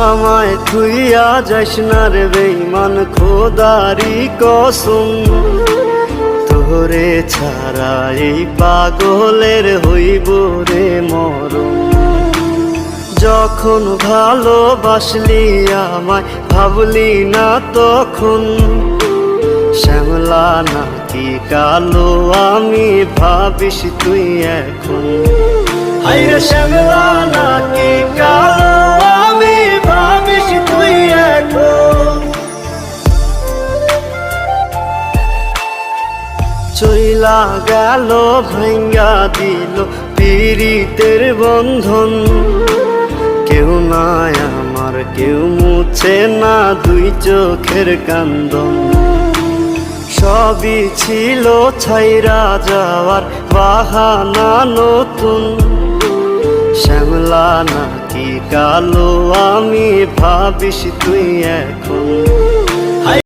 আমায় থুইয়া যাস না রে বেঈমান, খোদারি কসম। তোরে ছাড়া এই পাগলের হইব রে মরণ। যখন ভালোবাসলি আমায় ভাবলি না তখন, শ্যামলা নাকি কালো আমি ভাবিস তুই এখন। হায়রে শ্যামলা নাকি কালো আমি ভাবিস তুই এখন। চইলা গেল ভাঙ্গা দিল পীড়িতের বন্ধন। কেউ নাই আমার, কেউ মুছে না দুই চোখের কান্দন। সবই ছিল ছাইরা যাওয়ার বাহানা নতুন। শ্যামলা নাকি কালো আমি ভাবিস তুই এখন।